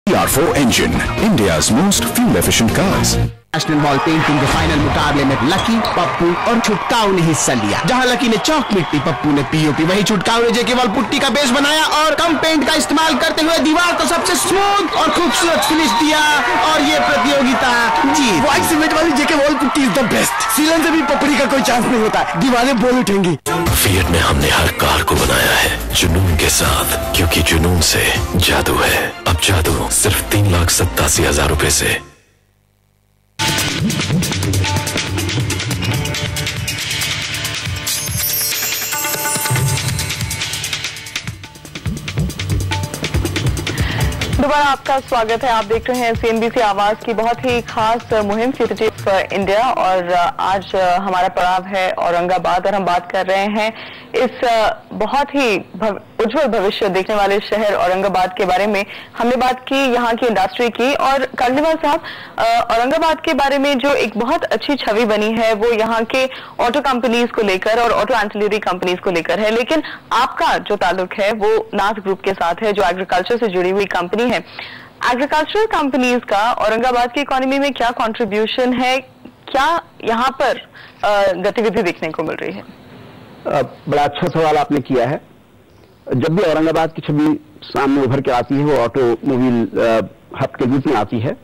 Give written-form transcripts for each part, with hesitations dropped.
TR4 engine, India's most fuel-efficient cars. National ball painting के final मुकाबले में lucky, Pappu और छुटकाऊ ने हिस्सा लिया। जहां लकी ने चौक मिट्टी, पप्पू ने पीओपी, वहीं छुटकाऊ ने जेके वॉल पुट्टी का बेस बनाया और कम पेंट का इस्तेमाल करते हुए दीवार को सबसे स्मूथ और खूबसूरत फिनिश दिया और ये प्रतियोगिता जीत। व्हाइट सीमेंट वाली JK wall putty is the best. सीलन से भी पपड़ी का कोई चांस नहीं होता, दीवारें बोल उठेंगी। फिएट में हमने हर कार को बनाया है जुनून के साथ, क्योंकि जुनून से जादू है। अब जादू सिर्फ 3,87,000 रुपए से। दोबारा आपका स्वागत है। आप देख रहे हैं CNBC आवाज की बहुत ही खास मुहिम सिटी ऑफ इंडिया और आज हमारा पड़ाव है औरंगाबाद और हम बात कर रहे हैं इस बहुत ही उज्जवल भविष्य देखने वाले शहर औरंगाबाद के बारे में। हमने बात की यहाँ की इंडस्ट्री की और कार्निवाल साहब, औरंगाबाद के बारे में जो एक बहुत अच्छी छवि बनी है वो यहाँ के ऑटो कंपनीज को लेकर और ऑटो एंसिलरी कंपनीज को लेकर है, लेकिन आपका जो ताल्लुक है वो नाथ ग्रुप के साथ है जो एग्रीकल्चर से जुड़ी हुई कंपनी है। एग्रीकल्चरल कंपनीज का औरंगाबाद की इकोनॉमी में क्या कंट्रीब्यूशन है, क्या यहाँ पर गतिविधि देखने को मिल रही है? बड़ा अच्छा सवाल आपने किया है। जब भी औरंगाबाद की छवि सामने उभर के आती है वो ऑटोमोबाइल हब के रूप में आती है।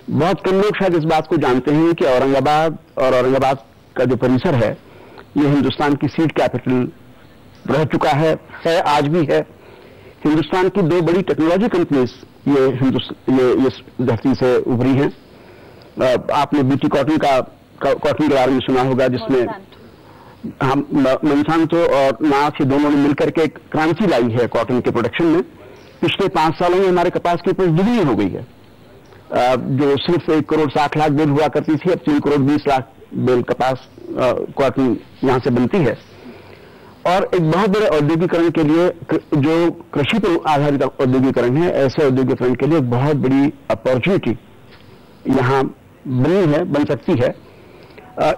बहुत कम लोग शायद इस बात को जानते हैं कि औरंगाबाद और औरंगाबाद का जो परिसर है ये हिंदुस्तान की सीड कैपिटल रह चुका है, आज भी है। हिंदुस्तान की दो बड़ी टेक्नोलॉजी कंपनीज ये इस धरती से उभरी हैं। आपने बीटी कॉटन के बारे में सुना होगा, जिसमें हम मोनसांतो और नाथ ये दोनों ने मिलकर के एक क्रांति लाई है कॉटन के प्रोडक्शन में। पिछले 5 सालों में हमारे कपास की उपज दुगनी हो गई है। जो सिर्फ 1,60,00,000 बेल हुआ करती थी, अब 3,20,00,000 बेल कपास कॉटन यहाँ से बनती है। और एक बहुत बड़े औद्योगिकरण के लिए, जो कृषि पर आधारित औद्योगिकरण है, ऐसे औद्योगिकरण के लिए एक बहुत बड़ी अपॉर्चुनिटी यहाँ बनी है, बन सकती है।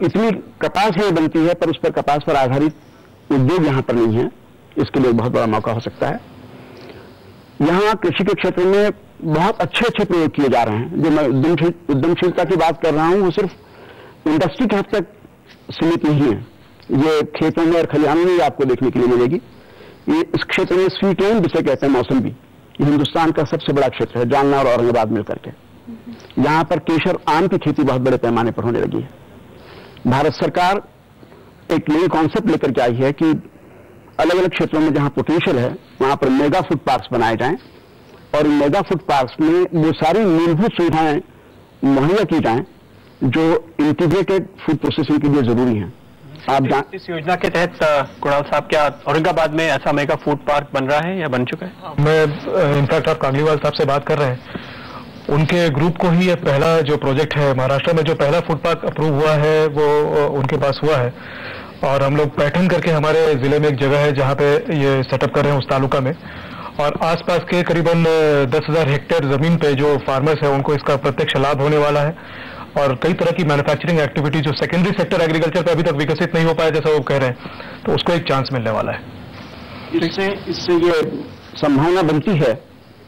इतनी कपास यहाँ बनती है पर उस पर कपास पर आधारित उद्योग यहाँ पर नहीं है, इसके लिए बहुत बड़ा मौका हो सकता है। यहाँ कृषि के क्षेत्र में बहुत अच्छे प्रयोग किए जा रहे हैं। जो मैं उद्यमशीलता की बात कर रहा हूँ वो सिर्फ इंडस्ट्री के हद तक सीमित नहीं है, ये खेतों में और खलिहानों में आपको देखने के लिए मिलेगी। ये इस क्षेत्र में स्वीट लैंड जिसे कहते हैं मौसम भी, ये हिंदुस्तान का सबसे बड़ा क्षेत्र है, जालना और औरंगाबाद मिलकर के। यहाँ पर केसर आम की खेती बहुत बड़े पैमाने पर होने लगी है। भारत सरकार एक नई कॉन्सेप्ट लेकर के आई है कि अलग अलग क्षेत्रों में जहां पोटेंशियल है वहां पर मेगा फूड पार्क्स बनाए जाएं और इन मेगा फूड पार्क्स में वो सारी मूलभूत सुविधाएं मुहैया की जाएं जो इंटीग्रेटेड फूड प्रोसेसिंग के लिए जरूरी हैं। आप इस योजना के तहत कुणाल साहब, क्या औरंगाबाद में ऐसा मेगा फूड पार्क बन रहा है या बन चुका है? मैं इनफैक्ट आप कांगलीवाल साहब से बात कर रहे हैं, उनके ग्रुप को ही ये पहला जो प्रोजेक्ट है महाराष्ट्र में जो पहला फूड पार्क अप्रूव हुआ है वो उनके पास हुआ है। और हम लोग पैटर्न करके हमारे जिले में एक जगह है जहां पे ये सेटअप कर रहे हैं उस तालुका में, और आसपास के करीबन 10,000 हेक्टेयर जमीन पे जो फार्मर्स है उनको इसका प्रत्यक्ष लाभ होने वाला है। और कई तरह की मैन्युफैक्चरिंग एक्टिविटी जो सेकेंडरी सेक्टर एग्रीकल्चर पे अभी तक विकसित नहीं हो पाया जैसा वो कह रहे हैं, तो उसको एक चांस मिलने वाला है। इससे ये संभावना बनती है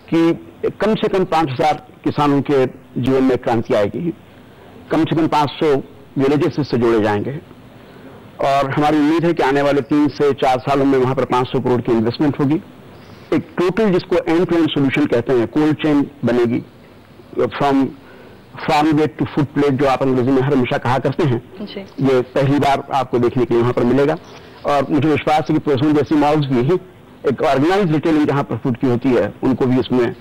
कि कम से कम 5,000 किसानों के जीवन में क्रांति आएगी, कम से कम 500 विलेजेस इससे जोड़े जाएंगे। और हमारी उम्मीद है कि आने वाले 3 से 4 सालों में वहां पर 500 करोड़ की इन्वेस्टमेंट होगी। एक टोटल जिसको एंड टू एंड सोल्यूशन कहते हैं, कोल्ड चेन बनेगी from farm gate to food plate, जो आप अंग्रेजी में हमेशा कहा करते हैं। ये पहली बार आपको देखने के लिए वहां पर मिलेगा। और मुझे विश्वास है कि प्रोसून जैसी मॉल्स भी एक ऑर्गेनाइज रिटेलिंग जहां पर फूड की होती है उनको भी इसमें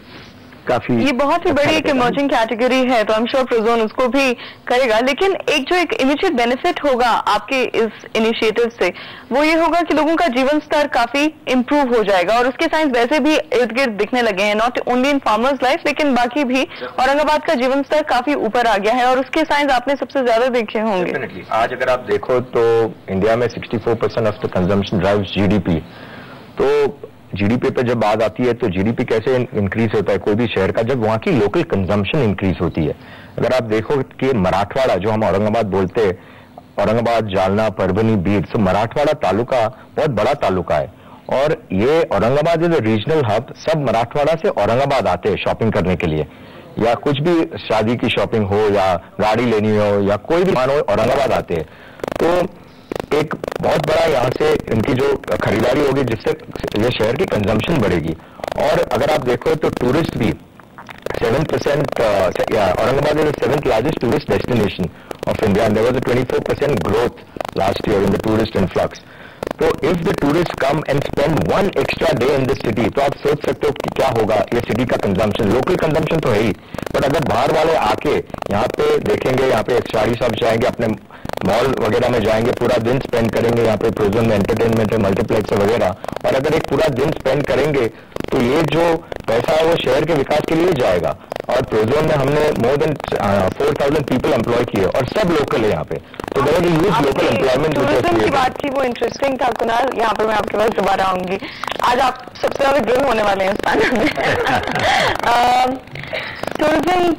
काफी, ये बहुत ही बड़ी एक इमर्जिंग कैटेगरी है, तो आई एम श्योर प्रोजोन उसको भी करेगा। लेकिन एक इमीडिएट बेनिफिट होगा आपके इस इनिशिएटिव से वो ये होगा कि लोगों का जीवन स्तर काफी इम्प्रूव हो जाएगा और उसके साइंस वैसे भी इर्द गिर्द दिखने लगे हैं, not only in farmers life लेकिन बाकी भी औरंगाबाद का जीवन स्तर काफी ऊपर आ गया है और उसके साइंस आपने सबसे ज्यादा देखे होंगे। आज अगर आप देखो तो इंडिया में 64% of the consumption drives GDP. तो जीडीपी पे जब बात आती है तो जीडीपी कैसे इंक्रीज होता है कोई भी शहर का, जब वहां की लोकल कंजम्पशन इंक्रीज होती है। अगर आप देखो कि मराठवाड़ा जो हम औरंगाबाद बोलते हैं, औरंगाबाद, जालना, परभनी, बीड, तो मराठवाड़ा तालुका बहुत बड़ा तालुका है और ये Aurangabad is a regional hub, सब मराठवाड़ा से औरंगाबाद आते हैं शॉपिंग करने के लिए, या कुछ भी शादी की शॉपिंग हो या गाड़ी लेनी हो या कोई भी मान हो, औरंगाबाद आते हैं। तो एक बहुत बड़ा यहाँ से इनकी जो खरीदारी होगी जिससे ये शहर की कंजम्पशन बढ़ेगी। और अगर आप देखो तो टूरिस्ट भी 7%, Aurangabad is the 7th largest tourist destination of India and there was a 24% growth last year in the tourist influx. तो if the tourist come and spend 1 extra day in this city, तो आप सोच सकते हो कि क्या होगा ये सिटी का कंजम्पशन। लोकल कंजम्पशन तो है ही, बट अगर बाहर वाले आके यहाँ पे देखेंगे, यहाँ पे साड़ी शॉप जाएंगे, अपने मॉल वगैरह में जाएंगे, पूरा दिन स्पेंड करेंगे, यहाँ पे प्रोजन में एंटरटेनमेंट है, मल्टीप्लेक्स है वगैरह, और अगर एक पूरा दिन स्पेंड करेंगे तो ये जो पैसा है वो शहर के विकास के लिए जाएगा। और प्रोजोन में हमने मोर देन 4,000 पीपल एम्प्लॉय किए और सब लोकल है यहाँ पे, तो there is huge local employment. Tourism की बात की, वो इंटरेस्टिंग था कुणाल। यहाँ पर मैं आपके पास दोबारा आऊंगी, आज आप सबसे ज्यादा ग्रिल होने वाले हैं इस पैनल में। टूरिज्म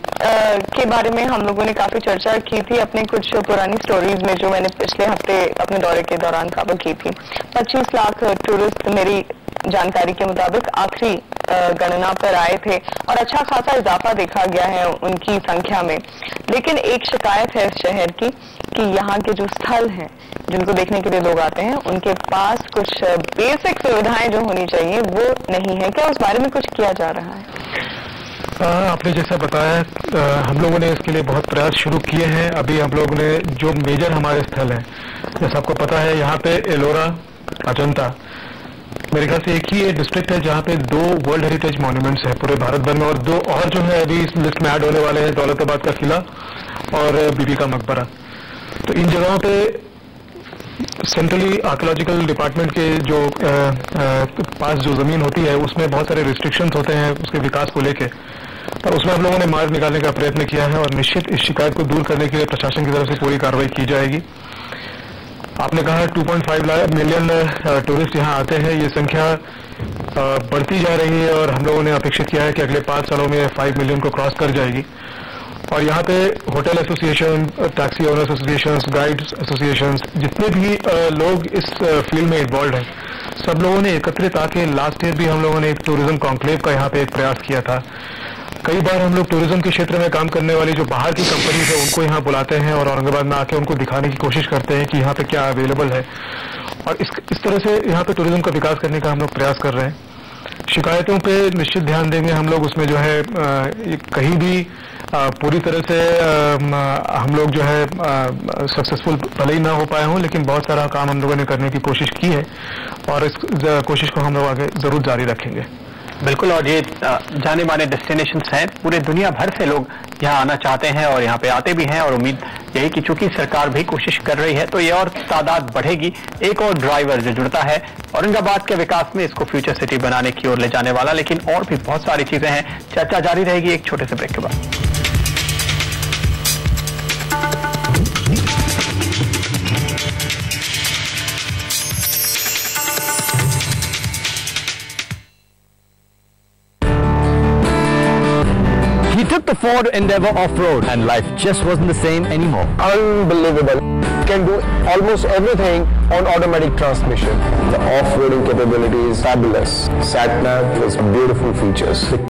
के बारे में हम लोगों ने काफी चर्चा की थी अपने कुछ पुरानी स्टोरीज में, जो मैंने पिछले हफ्ते अपने दौरे के दौरान कवर की थी। 25 लाख टूरिस्ट मेरी जानकारी के मुताबिक आखिरी गणना पर आए थे और अच्छा खासा इजाफा देखा गया है उनकी संख्या में। लेकिन एक शिकायत है इस शहर की कि यहाँ के जो स्थल हैं जिनको देखने के लिए लोग आते हैं, उनके पास कुछ बेसिक सुविधाएं जो होनी चाहिए वो नहीं है। क्या उस बारे में कुछ किया जा रहा है? आपने जैसा बताया, हम लोगों ने इसके लिए बहुत प्रयास शुरू किए हैं। अभी हम लोगों ने जो मेजर हमारे स्थल हैं, जैसा आपको पता है, यहाँ पे एलोरा, अजंता, मेरे ख्याल से एक ही डिस्ट्रिक्ट है जहाँ पे 2 वर्ल्ड हेरिटेज मॉन्यूमेंट्स है पूरे भारत भर में, और 2 और जो है अभी इस लिस्ट में ऐड होने वाले हैं, दौलताबाद का किला और बीबी का मकबरा। तो इन जगहों पे सेंट्रली आर्कियोलॉजिकल डिपार्टमेंट के जो पास जो जमीन होती है उसमें बहुत सारे रिस्ट्रिक्शंस होते हैं उसके विकास को लेके, और उसमें हम लोगों ने मार्ग निकालने का प्रयत्न किया है और निश्चित इस शिकायत को दूर करने के लिए प्रशासन की तरफ से पूरी कार्रवाई की जाएगी। आपने कहा 2.5 मिलियन टूरिस्ट यहाँ आते हैं, ये संख्या बढ़ती जा रही है और हम लोगों ने अपेक्षित किया है कि अगले 5 सालों में 5 मिलियन को क्रॉस कर जाएगी। और यहाँ पे hotel association, taxi owners association, guides association, जितने भी लोग इस फील्ड में इन्वॉल्व हैं, सब लोगों ने एकत्रित आके लास्ट ईयर भी हम लोगों ने एक टूरिज्म कॉन्क्लेव का यहाँ पे एक प्रयास किया था। कई बार हम लोग टूरिज्म के क्षेत्र में काम करने वाली जो बाहर की कंपनीज है उनको यहाँ बुलाते हैं और औरंगाबाद में आके उनको दिखाने की कोशिश करते हैं कि यहाँ पे क्या अवेलेबल है, और इस तरह से यहाँ पे टूरिज्म का विकास करने का हम लोग प्रयास कर रहे हैं। शिकायतों पे निश्चित ध्यान देंगे हम लोग, उसमें जो है कहीं भी पूरी तरह से हम लोग जो है सक्सेसफुल भले ही ना हो पाए हों, लेकिन बहुत सारा काम हम लोगों ने करने की कोशिश की है और इस कोशिश को हम लोग आगे जरूर जारी रखेंगे। बिल्कुल, और ये जाने माने डेस्टिनेशंस हैं, पूरे दुनिया भर से लोग यहाँ आना चाहते हैं और यहाँ पे आते भी हैं, और उम्मीद यही कि चूंकि सरकार भी कोशिश कर रही है तो ये और तादाद बढ़ेगी। एक और ड्राइवर जो जुड़ता है औरंगाबाद के विकास में, इसको फ्यूचर सिटी बनाने की ओर ले जाने वाला। लेकिन और भी बहुत सारी चीजें हैं, चर्चा जारी रहेगी एक छोटे से ब्रेक के बाद। He took the Ford Endeavour off-road and life just wasn't the same anymore. Unbelievable. Can do almost everything on automatic transmission. The off-roading capability is fabulous. Sat-nav has beautiful features. The